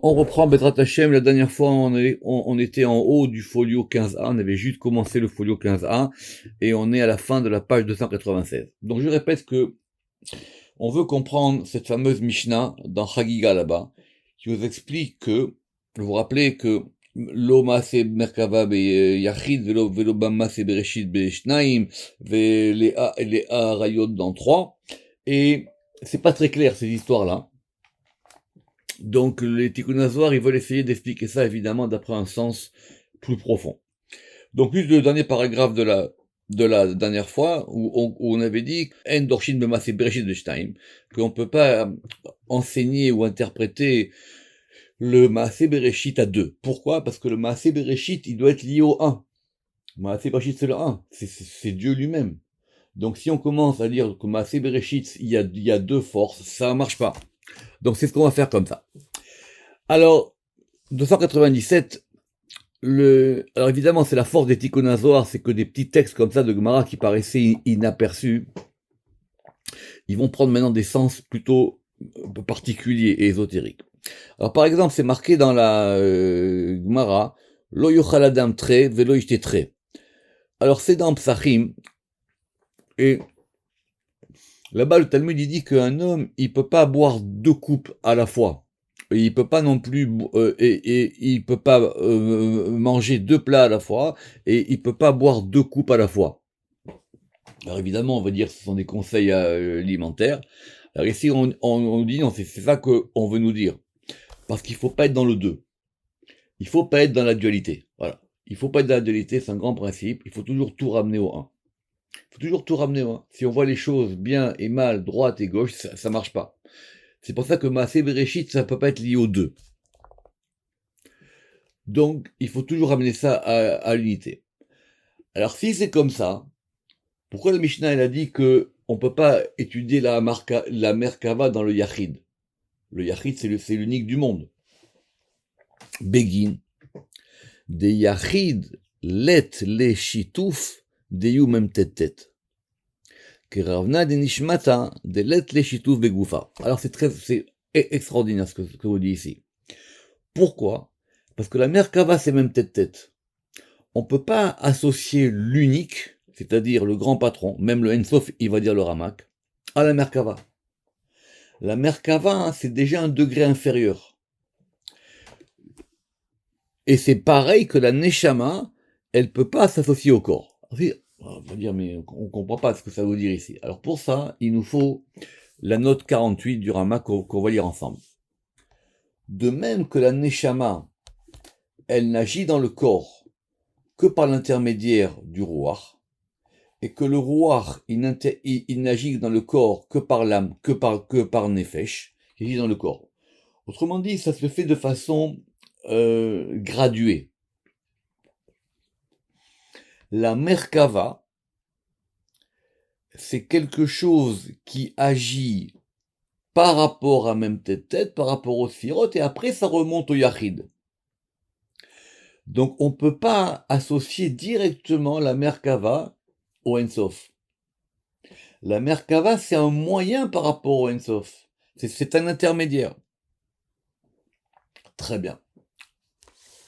On reprend Bezrat Hashem. La dernière fois, on était en haut du folio 15a. On avait juste commencé le folio 15a et on est à la fin de la page 296. Donc je répète que on veut comprendre cette fameuse Mishnah dans Chagiga là-bas, qui vous explique que, vous vous rappelez que Loma c'est Merkava be Yachid, Velo Bama c'est Bereshit be Shnaim, Velea Rayot dans 3, et c'est pas très clair ces histoires-là. Donc les Tikkun Hazohar, ils veulent essayer d'expliquer ça évidemment d'après un sens plus profond. Donc juste le dernier paragraphe de la dernière fois où on avait dit En Dorshin Bema c'est Bereshit be Shnaim, qu'on peut pas enseigner ou interpréter le Maaseh Bereshit à 2. Pourquoi? Parce que le Maaseh Bereshit, il doit être lié au 1. Le Maaseh Bereshit, c'est le 1. C'est Dieu lui-même. Donc si on commence à dire que Maaseh Bereshit, il y a deux forces, ça marche pas. Donc c'est ce qu'on va faire comme ça. Alors, 297, alors évidemment, c'est la force des Tikkun Hazohar, c'est que des petits textes comme ça de Gemara qui paraissaient inaperçus, ils vont prendre maintenant des sens plutôt particuliers et ésotériques. Alors par exemple, c'est marqué dans la Gemara, Lo yochal adam tre velo ishte tre. Alors c'est dans Psachim, et là-bas le Talmud il dit qu'un homme, il peut pas boire deux coupes à la fois. Et il peut pas non plus, et il peut pas manger deux plats à la fois, et il peut pas boire deux coupes à la fois. Alors évidemment, on va dire que ce sont des conseils alimentaires. Alors ici, on dit non, c'est ça qu'on veut nous dire. Parce qu'il faut pas être dans le 2. Il faut pas être dans la dualité. Voilà. Il faut pas être dans la dualité, c'est un grand principe. Il faut toujours tout ramener au 1. Il faut toujours tout ramener au 1. Si on voit les choses bien et mal, droite et gauche, ça marche pas. C'est pour ça que Maaseh Bereshit, ça peut pas être lié au 2. Donc, il faut toujours ramener ça à l'unité. Alors, si c'est comme ça, pourquoi la Mishnah, elle a dit que on peut pas étudier la Merkava dans le Yachid? Le Yachid, c'est l'unique du monde. Begin. De Yachid let le shituf de yu mem tet. Que Ravna de Nishmata de let le shituf begufa. Alors c'est extraordinaire ce que vous dites ici. Pourquoi? Parce que la Merkava c'est même tête. On peut pas associer l'unique, c'est-à-dire le grand patron, même le Ensof, il va dire le Ramak, à la Merkava. La Merkava, c'est déjà un degré inférieur. Et c'est pareil que la Neshama, elle peut pas s'associer au corps. On va dire, mais on comprend pas ce que ça veut dire ici. Alors pour ça, il nous faut la note 48 du Ramak qu'on va lire ensemble. De même que la Neshama, elle n'agit dans le corps que par l'intermédiaire du Ruach, et que le Ruach, il n'agit dans le corps que par l'âme, que par Nefesh, il agit dans le corps. Autrement dit, ça se fait de façon graduée. La Merkava, c'est quelque chose qui agit par rapport à même tête, par rapport au Sirot, et après ça remonte au Yachid. Donc on ne peut pas associer directement la Merkava au Ensof. La Merkava, c'est un moyen par rapport au Ensof. C'est un intermédiaire. Très bien.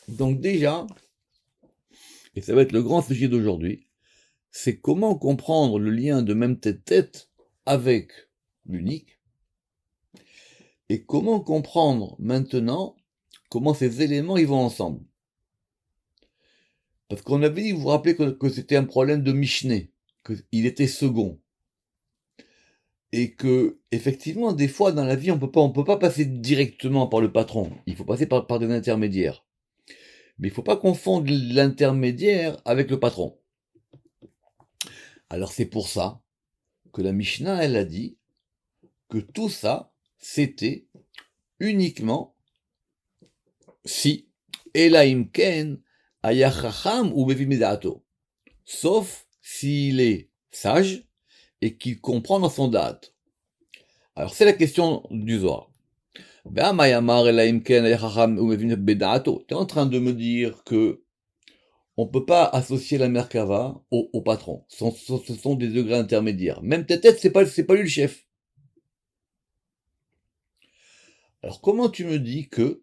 Donc déjà, et ça va être le grand sujet d'aujourd'hui, c'est comment comprendre le lien de même tête avec l'unique, et comment comprendre maintenant comment ces éléments ils vont ensemble. Parce qu'on avait dit, vous vous rappelez que c'était un problème de Mishneh, qu'il était second. Et que, effectivement, des fois, dans la vie, on peut pas passer directement par le patron. Il faut passer par des intermédiaires. Mais il faut pas confondre l'intermédiaire avec le patron. Alors c'est pour ça que la Mishnah, elle a dit que tout ça, c'était uniquement si Elaim Ken Ayachacham ou Bevimidato. Sauf s'il est sage et qu'il comprend dans son date. Alors c'est la question du Zohar. Tu es en train de me dire que on peut pas associer la Merkava au patron. Ce sont des degrés intermédiaires. Même tête, c'est pas lui le chef. Alors comment tu me dis que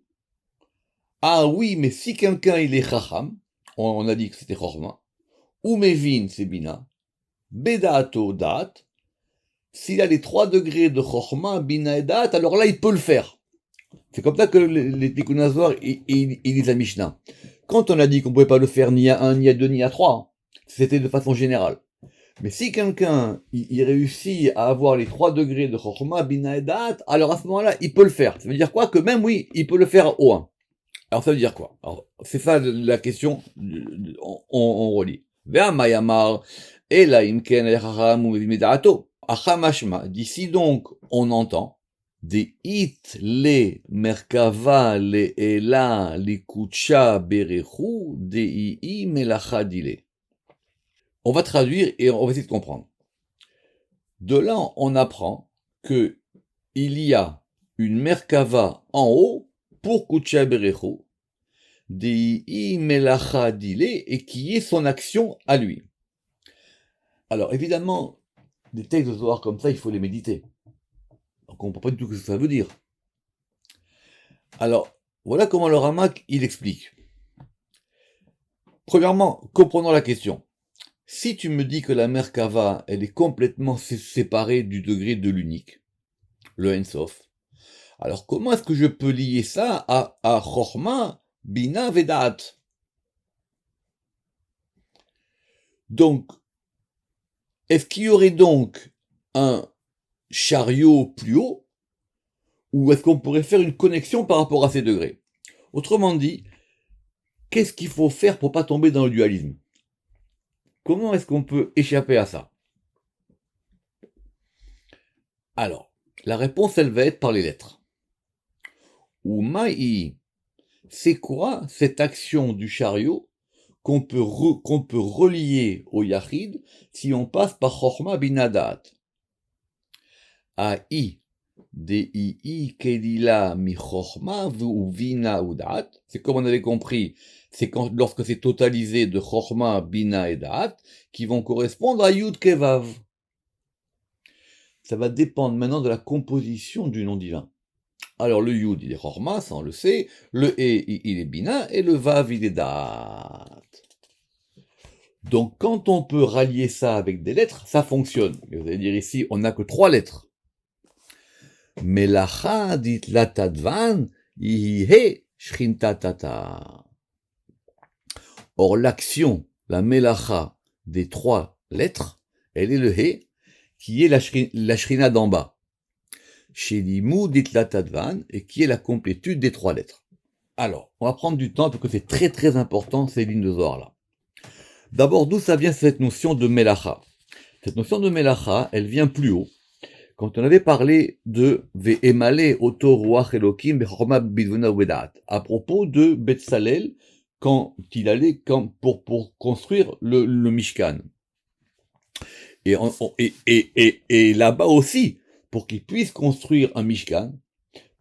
Ah oui, mais si quelqu'un il est chacham, on a dit que c'était chorma, ou mevin c'est bina, bedato dat, s'il a les 3 degrés de chorma, bina et dat, alors là il peut le faire. C'est comme ça que les Tikkun Azor, ils lisent la Mishnah. Quand on a dit qu'on pouvait pas le faire ni à 1, ni à 2, ni à 3, c'était de façon générale. Mais si quelqu'un, il réussit à avoir les 3 degrés de Chokhmah, Bina et Dat, alors à ce moment-là, il peut le faire. Ça veut dire quoi? Que même oui, il peut le faire au 1. Alors ça veut dire quoi? Alors, c'est ça la question, on relit. Ve'amayamar, ela imken el-chacham ou midato. Achamashma, d'ici donc, on entend, des it le merkava le ela li kucha berechu de i melacha dile. On va traduire et on va essayer de comprendre. De là, on apprend que il y a une merkava en haut pour kucha berechu, de melacha dile, et qui est son action à lui. Alors évidemment, des textes de Zohar comme ça, il faut les méditer. On ne comprend pas du tout ce que ça veut dire. Alors, voilà comment le Ramak, il explique. Premièrement, comprenons la question. Si tu me dis que la Merkava, elle est complètement séparée du degré de l'unique, le Ensof, alors comment est-ce que je peux lier ça à Chorma, Bina, Vedat? Donc, est-ce qu'il y aurait donc un chariot plus haut, ou est-ce qu'on pourrait faire une connexion par rapport à ces degrés? Autrement dit, qu'est-ce qu'il faut faire pour pas tomber dans le dualisme? Comment est-ce qu'on peut échapper à ça? Alors, la réponse, elle va être par les lettres. Ou ma'i, c'est quoi cette action du chariot qu'on peut relier au yachid si on passe par Chochma binadat? A'i, dei kedila mi Chochma ou vina udat. C'est comme on avait compris, c'est lorsque c'est totalisé de Chochma, bina et dat, qui vont correspondre à Yud Kevav. Ça va dépendre maintenant de la composition du nom divin. Alors le Yud, il est Chorma, ça on le sait, le E, il est Bina, et le Vav, il est Dat. Donc quand on peut rallier ça avec des lettres, ça fonctionne. Et vous allez dire ici, on n'a que 3 lettres. Melacha dit latadvan, he shrintatata. Or l'action, la melacha des 3 lettres, elle est le He, qui est la shrina d'en bas. Chez l'imou dit latadvan, et qui est la complétude des 3 lettres. Alors, on va prendre du temps parce que c'est très très important ces lignes de Zohar là. D'abord, d'où ça vient cette notion de melacha? Cette notion de melacha, elle vient plus haut. Quand on avait parlé de Ve'emale oto ruach elokim bechorma bidvuna uvedat, à propos de Betsalel, quand il allait pour construire le Mishkan. Et là-bas aussi, pour qu'il puisse construire un Mishkan,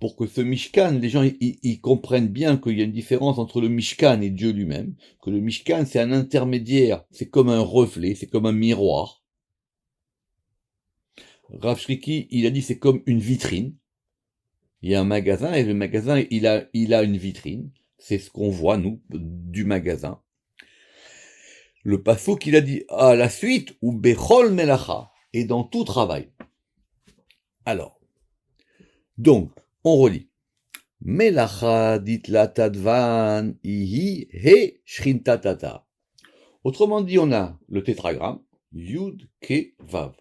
pour que ce Mishkan, les gens ils comprennent bien qu'il y a une différence entre le Mishkan et Dieu lui-même, que le Mishkan c'est un intermédiaire, c'est comme un reflet, c'est comme un miroir. Rav Shriki, il a dit c'est comme une vitrine. Il y a un magasin et le magasin il a une vitrine. C'est ce qu'on voit nous du magasin. Le passouk qu'il a dit à la suite ou bechol melacha, et dans tout travail. Alors, donc on relit. Melacha dit la tadvan ihi he shrintatata. Autrement dit, on a le tétragramme Yud Ke Vav.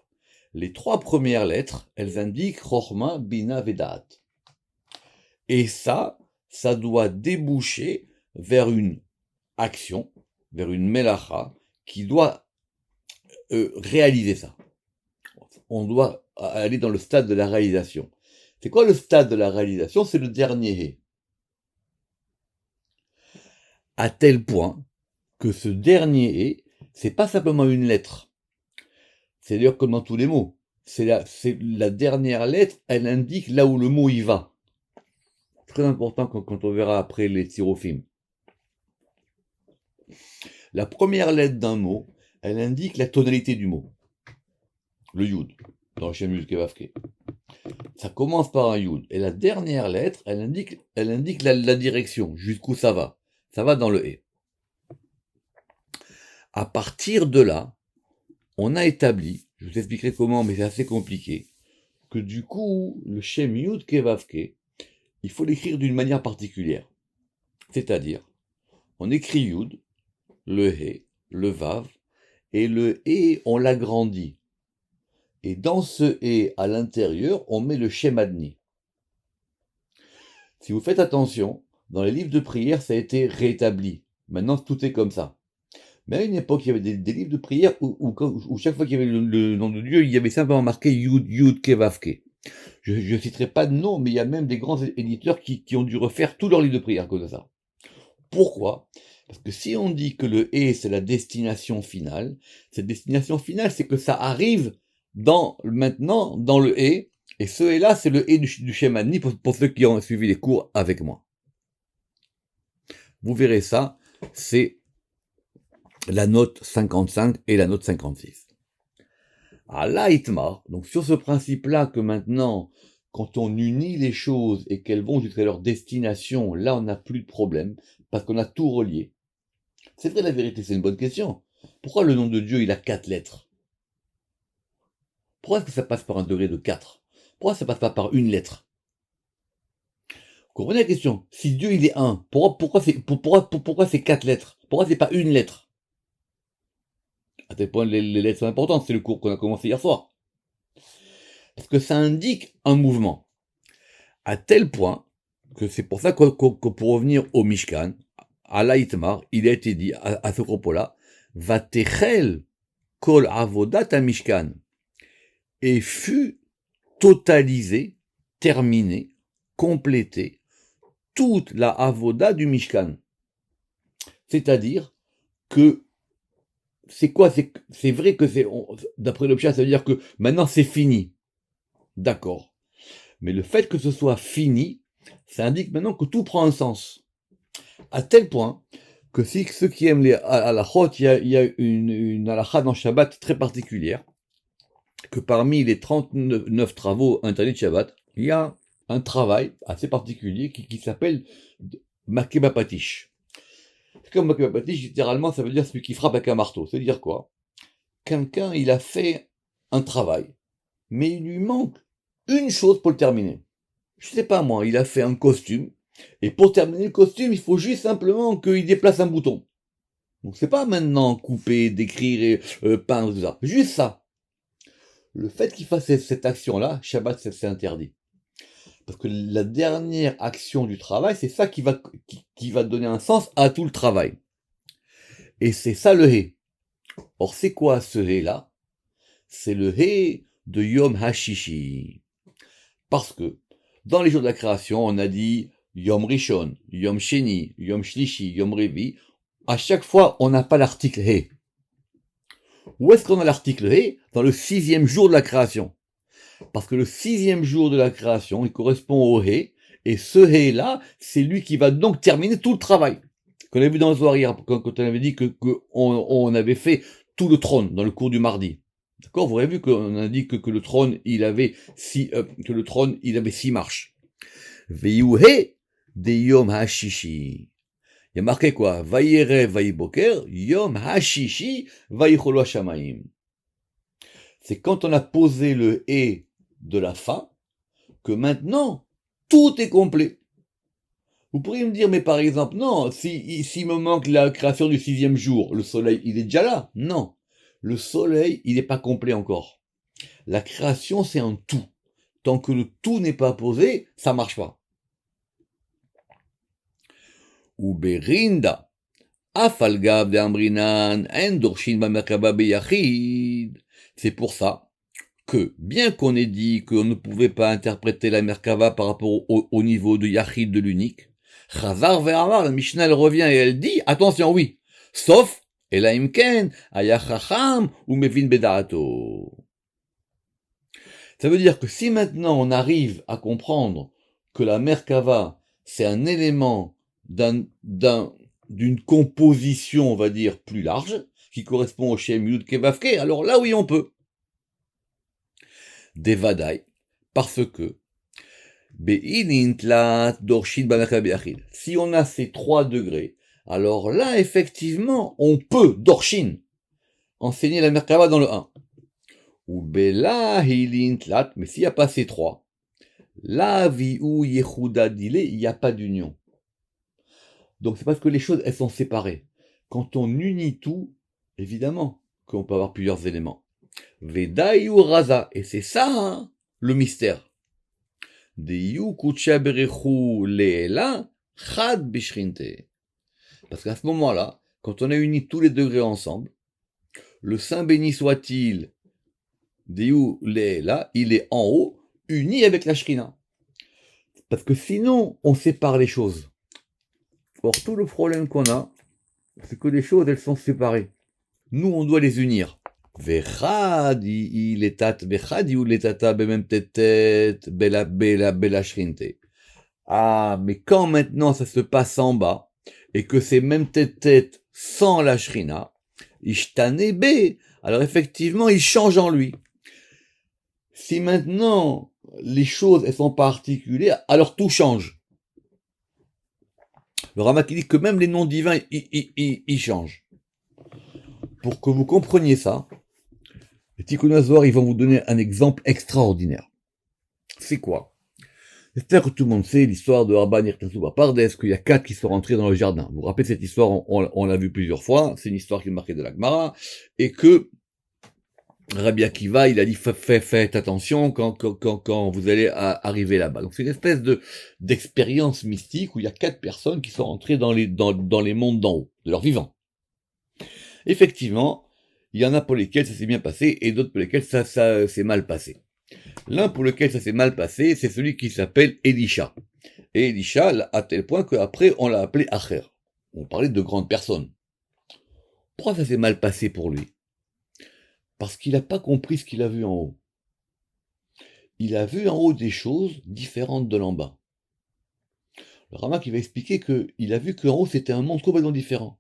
Les 3 premières lettres, elles indiquent Chochma Bina Vedat. Et ça doit déboucher vers une action, vers une melacha qui doit réaliser ça. On doit aller dans le stade de la réalisation. C'est quoi le stade de la réalisation? C'est le dernier He. À tel point que ce dernier He, c'est pas simplement une lettre. C'est d'ailleurs comme dans tous les mots. C'est la dernière lettre, elle indique là où le mot y va. Très important quand on verra après les tirofim. La première lettre d'un mot, elle indique la tonalité du mot. Le yud, dans le Shem Yud Ke Vav Ke. Ça commence par un Yud. Et la dernière lettre, elle indique la direction, jusqu'où ça va. Ça va dans le He. À partir de là, on a établi, je vous expliquerai comment, mais c'est assez compliqué, que du coup, le Shem Yud Kevavke, il faut l'écrire d'une manière particulière. C'est-à-dire, on écrit Yud, le He, le Vav, et le He, on l'agrandit. Et dans ce He, à l'intérieur, on met le Shem Adni. Si vous faites attention, dans les livres de prière, ça a été rétabli. Maintenant, tout est comme ça. Mais à une époque, il y avait des livres de prière où chaque fois qu'il y avait le nom de Dieu, il y avait simplement marqué Yud, Yud, Kevavke. Je ne citerai pas de nom, mais il y a même des grands éditeurs qui ont dû refaire tous leurs livres de prière à cause de ça. Pourquoi? Parce que si on dit que le He, c'est la destination finale, cette destination finale, c'est que ça arrive maintenant dans le He, et ce He-là, c'est le He du Shem Adni pour ceux qui ont suivi les cours avec moi. Vous verrez ça, c'est la note 55 et la note 56. À l'Aïtmar, donc sur ce principe-là que maintenant, quand on unit les choses et qu'elles vont jusqu'à leur destination, là on n'a plus de problème, parce qu'on a tout relié. C'est vrai la vérité, c'est une bonne question. Pourquoi le nom de Dieu il a 4 lettres? Pourquoi est-ce que ça passe par un degré de 4? Pourquoi ça passe pas par une lettre? Vous comprenez la question? Si Dieu il est 1, pourquoi c'est 4 lettres? Pourquoi c'est pas une lettre? À tel point les lettres sont importantes, c'est le cours qu'on a commencé hier soir. Parce que ça indique un mouvement. À tel point que c'est pour ça que pour revenir au Mishkan, à l'Aïtmar, il a été dit à ce propos-là, Vatechel kol avodat à Mishkan, et fut totalisé, terminé, complété, toute la avoda du Mishkan. C'est-à-dire que c'est quoi? C'est vrai que d'après le Pshat, ça veut dire que maintenant c'est fini. D'accord. Mais le fait que ce soit fini, ça indique maintenant que tout prend un sens. À tel point que si ceux qui aiment les halachot, il y a une halakha dans Shabbat très particulière, que parmi les 39 travaux interdits de Shabbat, il y a un travail assez particulier qui s'appelle Makeba Patish. Comme Makeba Patish, littéralement, ça veut dire celui qui frappe avec un marteau. C'est-à-dire quoi? Quelqu'un, il a fait un travail, mais il lui manque une chose pour le terminer. Je sais pas moi, il a fait un costume, et pour terminer le costume, il faut juste simplement qu'il déplace un bouton. Donc c'est pas maintenant couper, décrire, peindre, tout ça. Juste ça. Le fait qu'il fasse cette action-là, Shabbat, c'est interdit. Parce que la dernière action du travail, c'est ça qui va donner un sens à tout le travail. Et c'est ça le He. Or, c'est quoi ce He-là? C'est le He de Yom HaShishi. Parce que, dans les jours de la création, on a dit Yom Rishon, Yom Sheni, Yom Shlishi, Yom Revi. À chaque fois, on n'a pas l'article He. Où est-ce qu'on a l'article He? Dans le 6e jour de la création. Parce que le 6e jour de la création, il correspond au He, et ce He-là, c'est lui qui va donc terminer tout le travail. Qu'on a vu dans le Zohar hier, quand on avait dit qu'on avait fait tout le trône dans le cours du mardi. D'accord? Vous avez vu qu'on a dit que le trône, il avait 6 marches. Veyuhe de Yom HaShishi. Il y a marqué quoi? Vayerev vayiboker, Yom HaShishi, vayicholo Shamaim. C'est quand on a posé le He de la fin, que maintenant, tout est complet. Vous pourriez me dire, mais par exemple, non, s'il me manque la création du 6e jour, le soleil, il est déjà là. Non. Le soleil, il n'est pas complet encore. La création, c'est un tout. Tant que le tout n'est pas posé, ça marche pas. Uberinda, afalgav de amrinan, endorshin bamerkaba beyachid. C'est pour ça que, bien qu'on ait dit qu'on ne pouvait pas interpréter la Merkava par rapport au niveau de Yachid de l'unique, Chazar ve'amar, la Mishnah elle revient et elle dit, attention oui, sauf, Elaim ken, ayachacham ou mevin bedaato. Ça veut dire que si maintenant on arrive à comprendre que la Merkava, c'est un élément d'une composition, on va dire, plus large, qui correspond au Shem Yud Kevavke, alors là oui on peut. Des Vadaï, Parce que, si on a ces 3 degrés, alors là, effectivement, on peut, Dorshin, enseigner la Merkava dans le 1. Ou Bela Hilintlat, mais s'il n'y a pas ces 3, la Viu Yehuda Dile, il n'y a pas d'union. Donc c'est parce que les choses, elles sont séparées. Quand on unit tout, évidemment qu'on peut avoir plusieurs éléments. Vedayu Raza, et c'est ça, hein, le mystère. Parce qu'à ce moment-là, quand on a uni tous les degrés ensemble, le Saint béni soit-il, Diou Leela, il est en haut, uni avec la Shrina. Parce que sinon, on sépare les choses. Or, tout le problème qu'on a, c'est que les choses, elles sont séparées. Nous, on doit les unir. Vechad, il est tat, vechad, il est tata, bemem tetet, bela shrinte. Ah, mais quand maintenant ça se passe en bas, et que c'est même tête sans la shrina, ishtane be, alors effectivement, il change en lui. Si maintenant, les choses, elles sont pas articulées, alors tout change. Le Ramak dit que même les noms divins, ils changent. Pour que vous compreniez ça, les Tikkun Zohar, ils vont vous donner un exemple extraordinaire. C'est quoi? J'espère que tout le monde sait l'histoire de Rabban Irtasu Pardes, qu'il y a 4 qui sont rentrés dans le jardin. Vous vous rappelez cette histoire, on l'a vu plusieurs fois, c'est une histoire qui est marquée de la Gemara, et que Rabbi Akiva, il a dit faites attention quand vous allez arriver là-bas. Donc c'est une espèce d'expérience mystique où il y a 4 personnes qui sont rentrées dans les mondes d'en haut, de leur vivant. Effectivement, il y en a pour lesquels ça s'est bien passé et d'autres pour lesquels ça s'est mal passé. L'un pour lequel ça s'est mal passé, c'est celui qui s'appelle Elisha. Et Elisha, à tel point qu'après on l'a appelé Acher. On parlait de grandes personnes. Pourquoi ça s'est mal passé pour lui? Parce qu'il n'a pas compris ce qu'il a vu en haut. Il a vu en haut des choses différentes de l'en bas. Le Ramak, il va expliquer qu'il a vu qu'en haut c'était un monde complètement différent.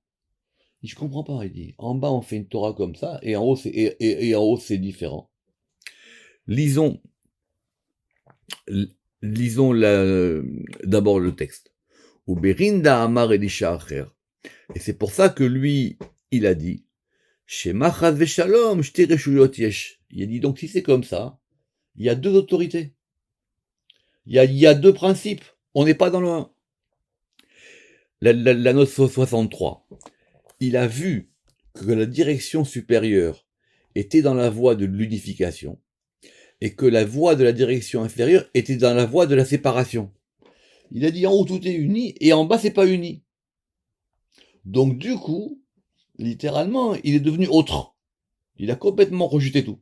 Je comprends pas, il dit. En bas, on fait une Torah comme ça, et en haut, c'est différent. Lisons d'abord le texte. Uberinda Amar Elisha Acher. Et c'est pour ça que lui, il a dit, Shema Chaz Veshalom, Shte Reshuyot Yesh. Il a dit, donc si c'est comme ça, il y a 2 autorités. Il y a 2 principes. On n'est pas dans le 1. La note 63. Il a vu que la direction supérieure était dans la voie de l'unification et que la voie de la direction inférieure était dans la voie de la séparation. Il a dit en haut tout est uni et en bas c'est pas uni. Donc du coup, littéralement, il est devenu autre. Il a complètement rejeté tout.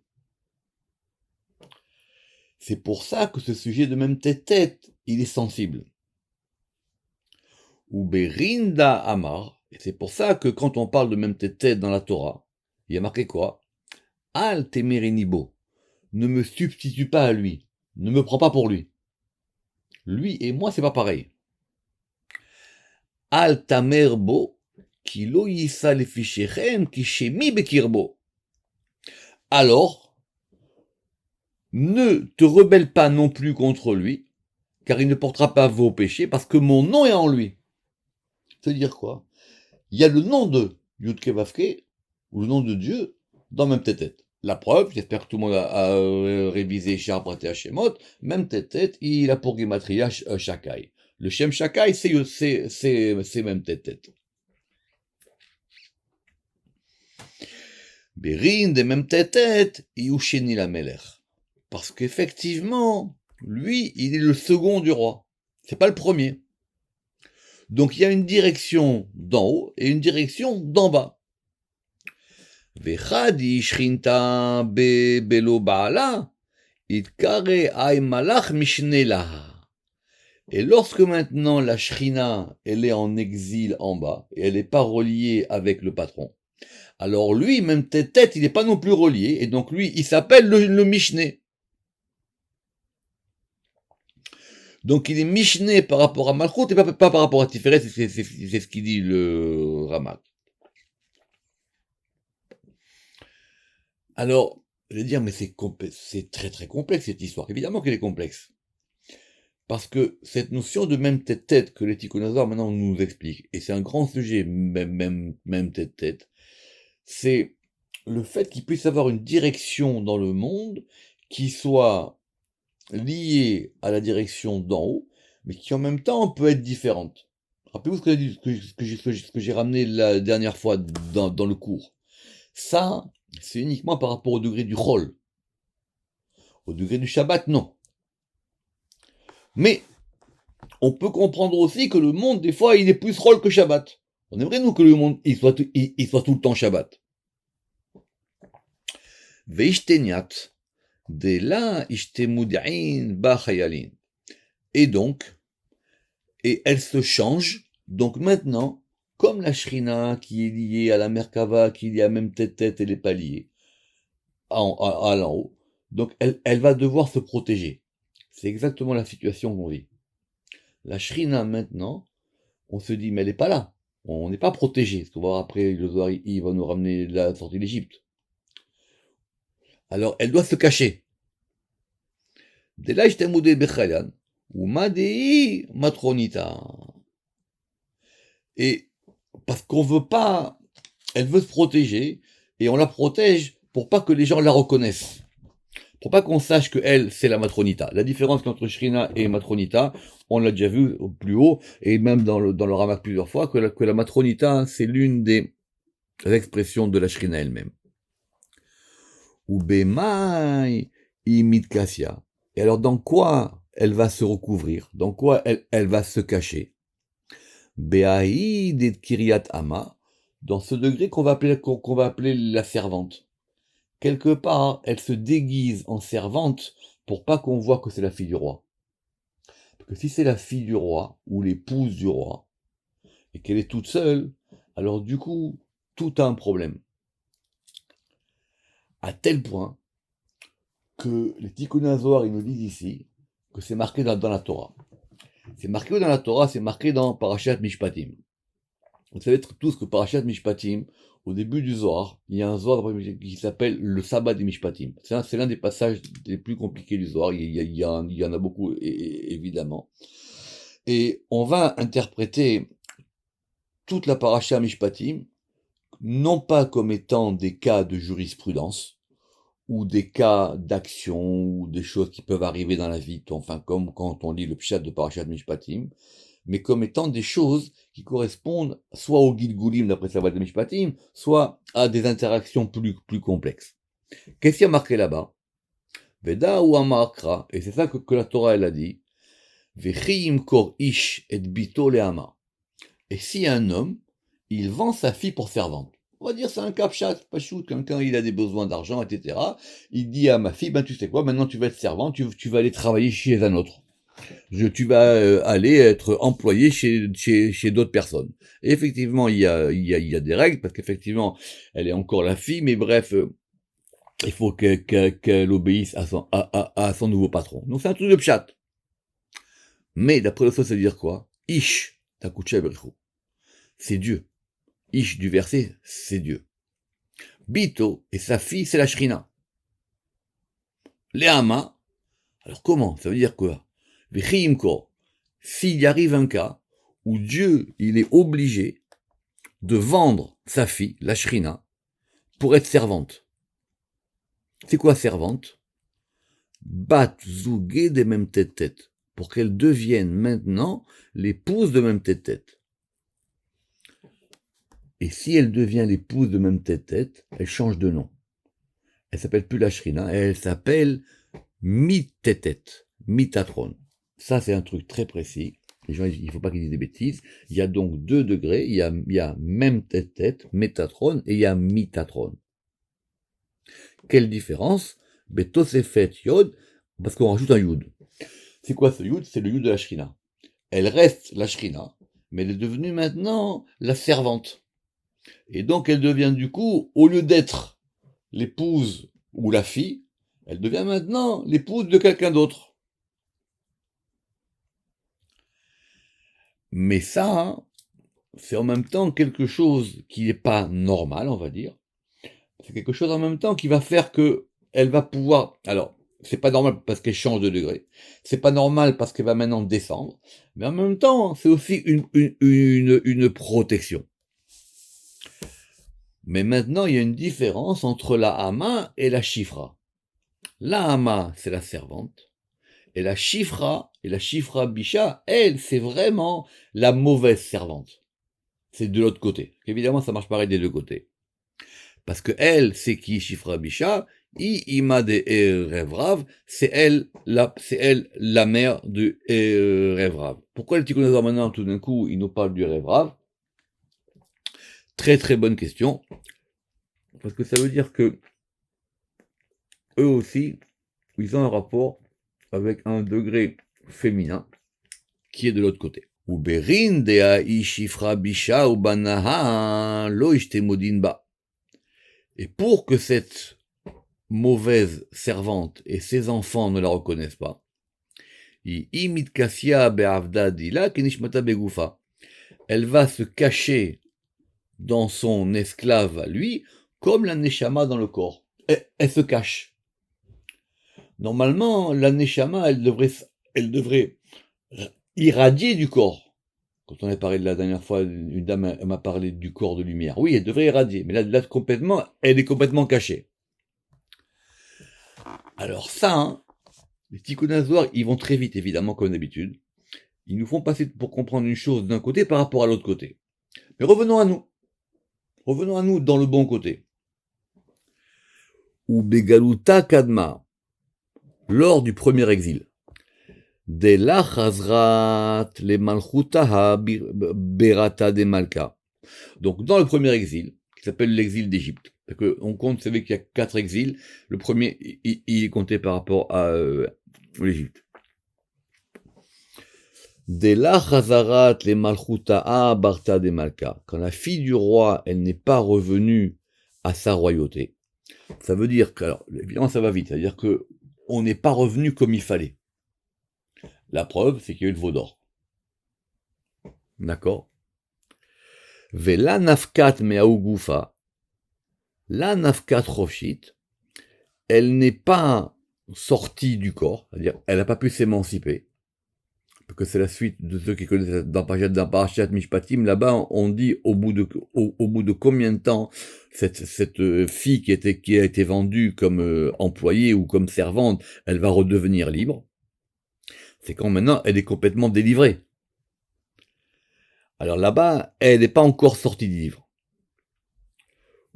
C'est pour ça que ce sujet de même tête, il est sensible. Ou Berinda Amar. Et c'est pour ça que quand on parle de même tête dans la Torah, il y a marqué quoi? Al temerinibo. Ne me substitue pas à lui. Ne me prends pas pour lui. Lui et moi, c'est pas pareil. Al tamerbo, ki lo yisa lefichechem, ki shemi bekirbo. Alors, ne te rebelle pas non plus contre lui, car il ne portera pas vos péchés, parce que mon nom est en lui. C'est-à-dire quoi? Il y a le nom de Yudke Vavke, ou le nom de Dieu, dans même tête. La preuve, j'espère que tout le monde a révisé Shar Praté Hashemot, même tête, il a pour Gematria Shakai. Le Shem Shakai, c'est même tête. Berin de même tête, Yusheni la Melech. Parce qu'effectivement, lui, il est le second du roi. C'est pas le premier. Donc il y a une direction d'en haut et une direction d'en bas. Vechadi shrinta belo baala, itkare ay malach mishnela. Et lorsque maintenant la shrina, elle est en exil en bas, et elle n'est pas reliée avec le patron, alors lui, même tête, il n'est pas non plus relié, et donc lui, il s'appelle le Mishneh. Donc il est Mishneh par rapport à Malchut et pas par rapport à Tiferet, c'est ce qu'il dit le Ramak. Alors, Vous allez dire, mais c'est très très complexe cette histoire. Évidemment qu'elle est complexe. Parce que cette notion de même tête-tête que les Tikkun Azor maintenant nous explique, et c'est un grand sujet, même tête-tête, c'est le fait qu'il puisse avoir une direction dans le monde qui soit liée à la direction d'en haut, mais qui en même temps peut être différente. Rappelez-vous ce que j'ai ramené la dernière fois dans le cours. Ça, c'est uniquement par rapport au degré du Chol. Au degré du Shabbat, non. Mais on peut comprendre aussi que le monde, des fois, il est plus Chol que Shabbat. On aimerait, nous, que le monde il soit tout le temps Shabbat. Veishteniat, de là, ishtemud'in ba chayalin. Et donc, et elle se change. Donc maintenant, comme la Shrina qui est liée à la Merkava, qui est liée à même tête, elle n'est pas liée à l'en haut. Donc elle va devoir se protéger. C'est exactement la situation qu'on vit. La Shrina maintenant, on se dit, mais elle n'est pas là. On n'est pas protégé. Parce qu'on va voir après, le Zohar, il va nous ramener la sortie d'Égypte. Alors elle doit se cacher. De là, ishtemud'in bechayan, ou madei matronita. Et parce qu'on veut pas, elle veut se protéger, et on la protège pour pas que les gens la reconnaissent. Pour pas qu'on sache que elle, c'est la matronita. La différence entre Shrina et matronita, on l'a déjà vu au plus haut, et même dans le Ramak plusieurs fois, que la matronita, c'est l'une des expressions de la Shrina elle-même. Ou bemai imidkasia. Et alors, dans quoi elle va se recouvrir? Dans quoi elle va se cacher? Be'aïd et Kiryat Ama, dans ce degré qu'on va appeler la servante. Quelque part, elle se déguise en servante pour pas qu'on voit que c'est la fille du roi. Parce que si c'est la fille du roi, ou l'épouse du roi, et qu'elle est toute seule, alors du coup, tout a un problème. À tel point que les Tikkun Azor, ils nous disent ici que c'est marqué dans la Torah. C'est marqué dans la Torah, c'est marqué dans Parashat Mishpatim. Vous savez tous que Parashat Mishpatim, au début du Zohar, il y a un Zohar qui s'appelle le Sabbat des Mishpatim. C'est l'un des passages les plus compliqués du Zohar, il y en a beaucoup, évidemment. Et on va interpréter toute la Parashat Mishpatim, non pas comme étant des cas de jurisprudence, ou des cas d'action, ou des choses qui peuvent arriver dans la vie, enfin comme quand on lit le Pshat de Parashat Mishpatim, mais comme étant des choses qui correspondent soit au Gilgulim d'après Sabbat de Mishpatim, soit à des interactions plus complexes. Qu'est-ce qu'il y a marqué là-bas? Veda ou Amakra, et c'est ça que la Torah elle a dit, Vechim kor ish et bito leama. Et si un homme, il vend sa fille pour servante, on va dire c'est un capchat, pachout, quelqu'un il a des besoins d'argent, etc. Il dit à ma fille, ben tu sais quoi, maintenant tu vas être servante, tu vas aller travailler chez un autre. Tu vas aller être employé chez d'autres personnes. Et effectivement, il y a des règles, parce qu'effectivement, elle est encore la fille, mais bref, il faut qu'elle obéisse à son nouveau patron. Donc c'est un truc de pchat. Mais d'après le sens, ça veut dire quoi? Ish, takucha berichu. C'est Dieu. Ish du verset, c'est Dieu. Bito, et sa fille, c'est la Shrina. Leama, alors comment? Ça veut dire quoi? Vechimko, s'il y arrive un cas où Dieu, il est obligé de vendre sa fille, la Shrina, pour être servante. C'est quoi servante? Bat zougé des mêmes tête-tête, pour qu'elle devienne maintenant l'épouse de même tête-tête. Et si elle devient l'épouse de même tête-tête, elle change de nom. Elle s'appelle plus la Shrina, elle s'appelle Mitetet, Mitatron. Ça, c'est un truc très précis. Les gens, il ne faut pas qu'ils disent des bêtises. Il y a donc 2 degrés. Il y a même tête, Métatron, et il y a Mitatron. Quelle différence? Betosefet Yod, parce qu'on rajoute un Yud. C'est quoi ce Yud? C'est le Yud de la Shrina. Elle reste la Shrina, mais elle est devenue maintenant la servante. Et donc elle devient du coup, au lieu d'être l'épouse ou la fille, elle devient maintenant l'épouse de quelqu'un d'autre. Mais ça, c'est en même temps quelque chose qui n'est pas normal, on va dire. C'est quelque chose en même temps qui va faire que elle va pouvoir, alors, c'est pas normal parce qu'elle change de degré, c'est pas normal parce qu'elle va maintenant descendre, mais en même temps, c'est aussi une protection. Mais maintenant, il y a une différence entre la Hama et la Shifra. La Hama, c'est la servante, et la Shifra Bisha, elle, c'est vraiment la mauvaise servante. C'est de l'autre côté. Évidemment, ça marche pareil des deux côtés. Parce que elle, c'est qui Shifra Bisha, Ima de Revrav, c'est elle la mère de Revrav. Pourquoi le Tikkun Hazar maintenant, tout d'un coup, il nous parle du Revrav? Très très bonne question. Parce que ça veut dire que eux aussi, ils ont un rapport avec un degré féminin qui est de l'autre côté. Uberin dea ishifra bisha ubanaha lo ishtemodin ba. Et pour que cette mauvaise servante et ses enfants ne la reconnaissent pas, elle va se cacher dans son esclave à lui, comme la neshama dans le corps. Elle se cache. Normalement, la neshama, elle devrait irradier du corps. Quand on a parlé de la dernière fois, une dame m'a parlé du corps de lumière. Oui, elle devrait irradier, mais là complètement, elle est complètement cachée. Alors ça, hein, les Tikkun Hazar, ils vont très vite, évidemment, comme d'habitude. Ils nous font passer pour comprendre une chose d'un côté par rapport à l'autre côté. Mais revenons à nous. Revenons à nous dans le bon côté. Ou Begaluta Kadma, lors du premier exil. De la Chazrat le Malchutaha Berata de Malka. Donc, dans le premier exil, qui s'appelle l'exil d'Égypte, parce qu'on compte, vous savez qu'il y a 4 exils. Le premier, il est compté par rapport à l'Égypte. De la Chazarat le Malchutaha Barta de Malka. Quand la fille du roi, elle n'est pas revenue à sa royauté. Ça veut dire que, alors, évidemment, ça va vite. C'est-à-dire que on n'est pas revenu comme il fallait. La preuve, c'est qu'il y a eu le veau d'or. D'accord? Vela nafkat me'augufa. La nafkat roshit, elle n'est pas sortie du corps, c'est-à-dire elle n'a pas pu s'émanciper. Parce que c'est la suite de ceux qui connaissent dans Parashat Mishpatim, là-bas on dit au bout de combien de temps cette fille qui a été vendue comme employée ou comme servante, elle va redevenir libre. C'est quand maintenant elle est complètement délivrée. Alors là-bas, elle n'est pas encore sortie du livre.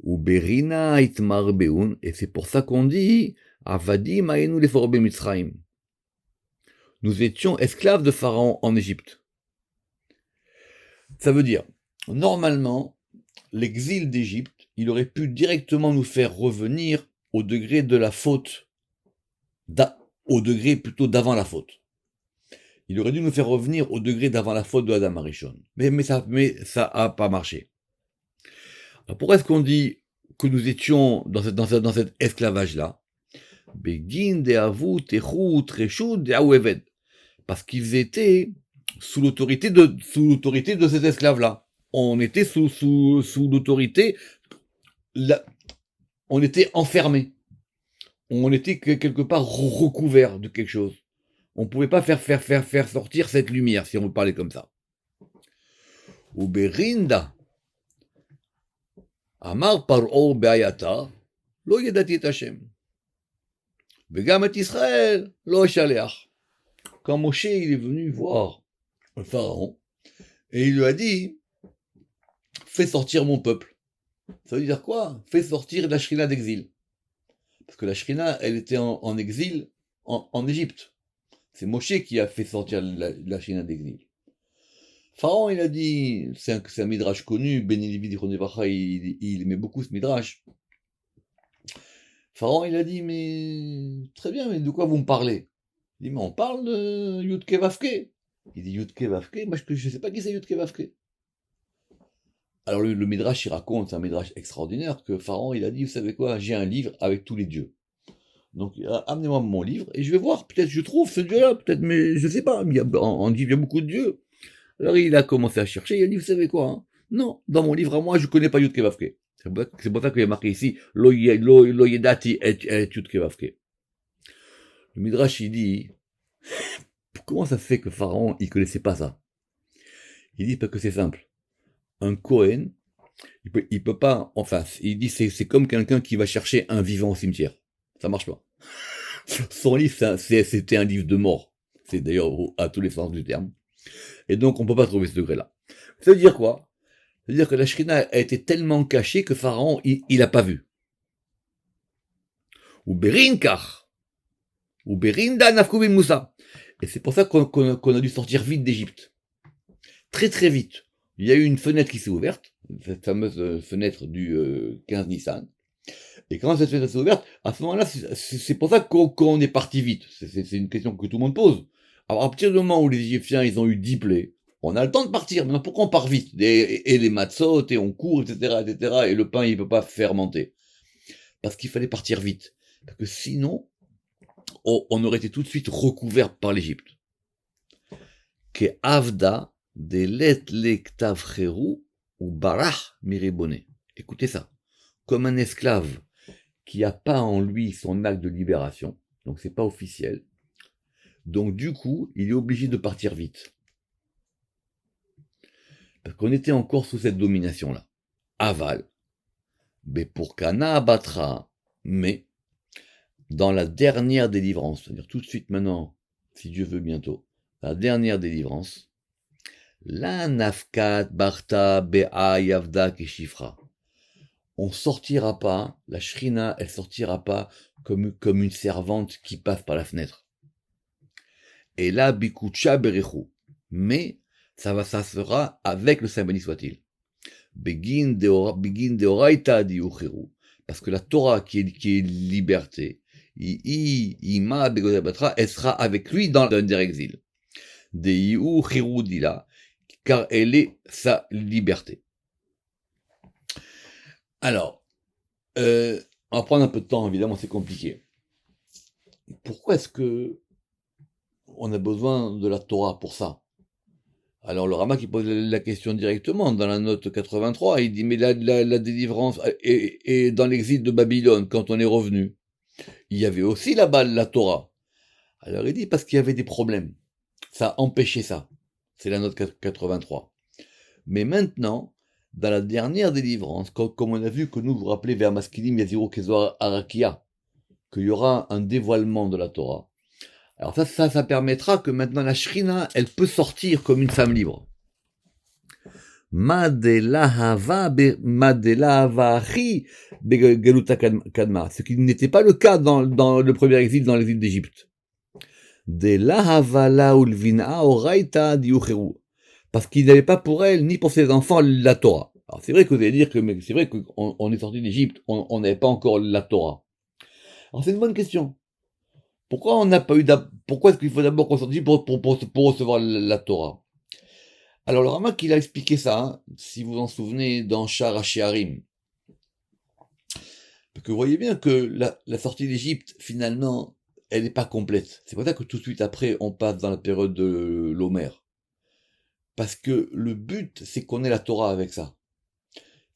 Ou Berina itmar beun, et c'est pour ça qu'on dit Avadim aenu leforbe Mitzrayim. Nous étions esclaves de Pharaon en Égypte. Ça veut dire, normalement, l'exil d'Égypte, il aurait pu directement nous faire revenir au degré de la faute, au degré plutôt d'avant la faute. Il aurait dû nous faire revenir au degré d'avant la faute de Adam Arishon. Mais ça a pas marché. Alors pourquoi est-ce qu'on dit que nous étions dans cet esclavage-là? Begin de avut, echut, reshut, de aoueved. Parce qu'ils étaient sous l'autorité de cet esclave-là. On était sous l'autorité, on était enfermés. On était quelque part recouvert de quelque chose. On ne pouvait pas faire sortir cette lumière, si on veut parler comme ça. Uberinda, Amar Paro be'ayata, lo yedati et Hashem. Vegam et Israël, lo shaleach. Quand Moshe il est venu voir le pharaon, et il lui a dit, fais sortir mon peuple. Ça veut dire quoi? Fais sortir la Shrina d'exil. Parce que la Shrina, elle était en exil en Égypte. C'est Moshe qui a fait sortir la Shrina d'exil. Pharaon, il a dit, c'est un midrash connu, Ben Levi Dichonevacha, il aimait beaucoup ce midrash. Pharaon, il a dit, mais très bien, mais de quoi vous me parlez? Il dit, mais on parle de Yudke Vavke. Il dit, Yudke Vavke, moi je ne sais pas qui c'est Yudke Vavke. Alors le midrash, il raconte, c'est un midrash extraordinaire, que Pharaon, il a dit, vous savez quoi, j'ai un livre avec tous les dieux. Donc amenez-moi mon livre, et je vais voir, peut-être je trouve ce dieu-là, peut-être, mais je ne sais pas, on dit qu'il y a beaucoup de dieux. Alors il a commencé à chercher, il a dit, vous savez quoi, hein, non, dans mon livre à moi, je ne connais pas Yudke Vavke. C'est pour ça qu'il y a marqué ici, lo yedati et yud kevavke. Le Midrash, il dit, comment ça se fait que Pharaon, il connaissait pas ça? Il dit parce que c'est simple. Un Kohen, il peut pas, enfin, il dit c'est comme quelqu'un qui va chercher un vivant au cimetière. Ça marche pas. Son livre, c'était un livre de mort. C'est d'ailleurs à tous les sens du terme. Et donc, on peut pas trouver ce degré-là. Ça veut dire quoi? Ça veut dire que la Shrina a été tellement cachée que Pharaon, il a pas vu. Ou Berinkar. Ou Berinda Nafkou Moussa. Et c'est pour ça qu'on a dû sortir vite d'Égypte. Très très vite. Il y a eu une fenêtre qui s'est ouverte, cette fameuse fenêtre du 15 Nissan. Et quand cette fenêtre s'est ouverte, à ce moment-là, c'est pour ça qu'on est parti vite. C'est une question que tout le monde pose. Alors à partir du moment où les Égyptiens ils ont eu 10 plaies, on a le temps de partir. Maintenant pourquoi on part vite? Et les matzot, et on court, etc., etc. Et le pain il peut pas fermenter. Parce qu'il fallait partir vite. Parce que sinon, on aurait été tout de suite recouvert par l'Égypte. Que avda de let lektavcheru ou barach miribone. Écoutez ça. Comme un esclave qui n'a pas en lui son acte de libération, donc c'est pas officiel. Donc du coup, il est obligé de partir vite. Parce qu'on était encore sous cette domination-là. Aval. Mais pour Kana abattra, mais dans la dernière délivrance, c'est-à-dire tout de suite maintenant, si Dieu veut bientôt, la dernière délivrance, la nafkat barta bea yavda keshifra. On sortira pas, la shrina, elle sortira pas comme une servante qui passe par la fenêtre. Et là, bikucha berechu. Mais, ça sera avec le Saint béni soit-il. Begin deoraita diucheru. Parce que la Torah qui est liberté, elle sera avec lui dans le dernier exil. Deiu chiru dila, car elle est sa liberté. Alors, on va prendre un peu de temps, évidemment, c'est compliqué. Pourquoi est-ce que on a besoin de la Torah pour ça? Alors le Rama qui pose la question directement dans la note 83, il dit mais la délivrance et dans l'exil de Babylone, quand on est revenu, il y avait aussi là-bas la Torah. Alors il dit parce qu'il y avait des problèmes. Ça empêchait ça. C'est la note 83. Mais maintenant, dans la dernière délivrance, comme on a vu que nous vous rappelez vers Maskilim Yaziro Kezor Arakia, qu'il y aura un dévoilement de la Torah. Alors ça permettra que maintenant la Shrina, elle peut sortir comme une femme libre. Ce qui n'était pas le cas dans le premier exil, dans l'exil d'Égypte. Parce qu'il n'avait pas pour elle, ni pour ses enfants, la Torah. Alors c'est vrai que vous allez dire que c'est vrai qu'on est sorti d'Égypte, on n'avait pas encore la Torah. Alors c'est une bonne question. Pourquoi on n'a pas eu pourquoi est-ce qu'il faut d'abord qu'on sorte pour recevoir la Torah? Alors le Ramak il a expliqué ça, hein, si vous en souvenez, dans Shar HaShe'arim. Parce que vous voyez bien que la sortie d'Égypte, finalement, elle n'est pas complète. C'est pour ça que tout de suite après, on passe dans la période de l'Homer. Parce que le but, c'est qu'on ait la Torah avec ça.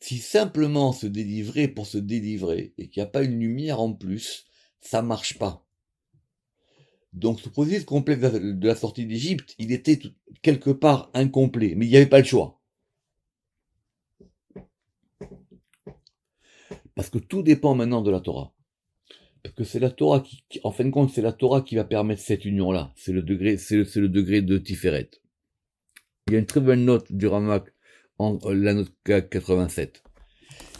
Si simplement se délivrer pour se délivrer, et qu'il n'y a pas une lumière en plus, ça marche pas. Donc ce processus complet de la sortie d'Égypte, il était quelque part incomplet, mais il n'y avait pas le choix. Parce que tout dépend maintenant de la Torah. Parce que c'est la Torah en fin de compte, c'est la Torah qui va permettre cette union-là. C'est le degré de Tiferet. Il y a une très belle note du Ramak, la note 87.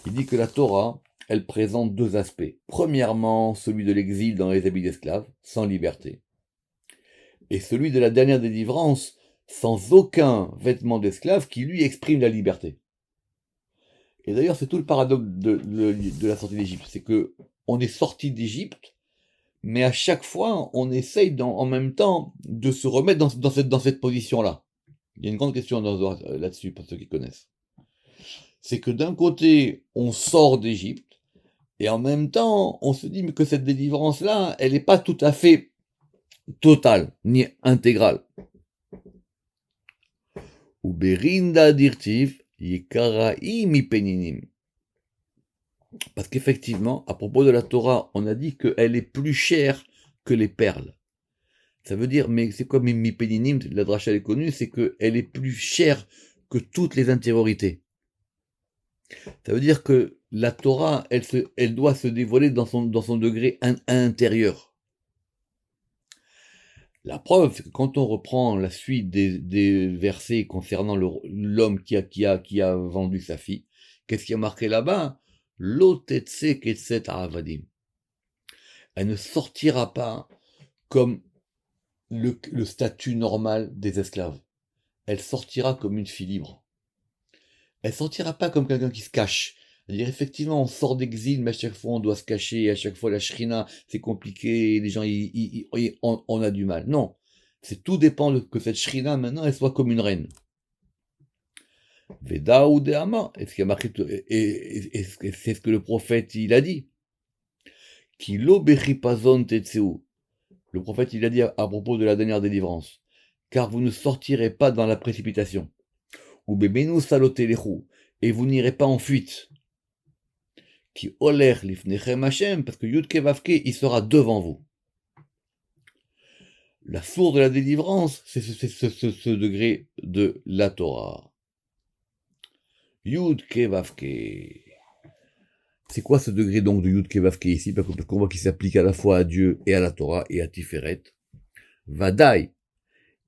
Il dit que la Torah, elle présente deux aspects. Premièrement, celui de l'exil dans les habits d'esclaves, sans liberté. Et celui de la dernière délivrance, sans aucun vêtement d'esclave, qui lui exprime la liberté. Et d'ailleurs, c'est tout le paradoxe de la sortie d'Égypte. C'est que on est sorti d'Égypte, mais à chaque fois, on essaye en même temps de se remettre dans cette position-là. Il y a une grande question là-dessus, pour ceux qui connaissent. C'est que d'un côté, on sort d'Égypte, et en même temps, on se dit que cette délivrance-là, elle n'est pas tout à fait totale, ni intégrale. Uberinda dirtiv, yekara'i mi peninim. Parce qu'effectivement, à propos de la Torah, on a dit qu'elle est plus chère que les perles. Ça veut dire, mais c'est quoi mi-péninim, la dracha elle est connue, c'est qu'elle est plus chère que toutes les intériorités. Ça veut dire que la Torah, elle doit se dévoiler dans son degré intérieur. La preuve, c'est que quand on reprend la suite des versets concernant l'homme qui a vendu sa fille, qu'est-ce qui a marqué là-bas? L'otetse ketset avadim. Elle ne sortira pas comme le statut normal des esclaves. Elle sortira comme une fille libre. Elle sortira pas comme quelqu'un qui se cache. C'est-à-dire, effectivement, on sort d'exil, mais à chaque fois, on doit se cacher, et à chaque fois, la shrina, c'est compliqué, les gens, on a du mal. Non. Tout dépend que cette shrina, maintenant, elle soit comme une reine. Veda ou Deama, et ce qui a marqué, et c'est ce que le prophète, il a dit. Kilo bechipazon tetseu. Le prophète, il a dit à propos de la dernière délivrance. Car vous ne sortirez pas dans la précipitation. Ou bebenu salotelechu. Et vous n'irez pas en fuite. Qui oler lifnechem Hashem, parce que Yudke Vavke, il sera devant vous. La source de la délivrance, c'est ce degré de la Torah. Yudke Vavke. C'est quoi ce degré donc de Yudke Vavke ici? Parce qu'on voit qu'il s'applique à la fois à Dieu et à la Torah et à Tiferet. Vadai.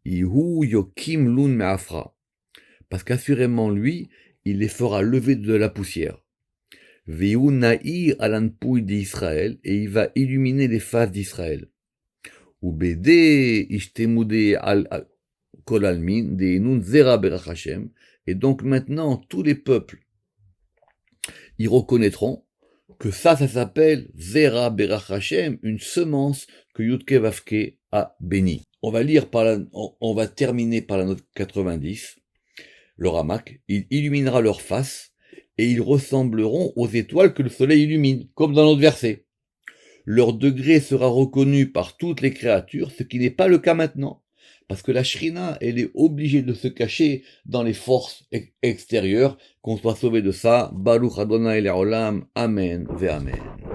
Ihu yokim lun me'afra. Parce qu'assurément, lui, il les fera lever de la poussière. Veu naïr alanpouy d'Israël, et il va illuminer les faces d'Israël. Ou bede ishtemudé al kolalmin, de nun zera berach Hashem. Et donc maintenant, tous les peuples, ils reconnaîtront que ça s'appelle zera berach Hashem, une semence que Yudke Vavke a bénie. On va terminer par la note 90. Le Ramak, il illuminera leurs faces, et ils ressembleront aux étoiles que le soleil illumine, comme dans notre verset. Leur degré sera reconnu par toutes les créatures, ce qui n'est pas le cas maintenant, parce que la Shrina, elle est obligée de se cacher dans les forces extérieures, qu'on soit sauvé de ça. Baruch Adonai Le'olam, Amen ve Amen.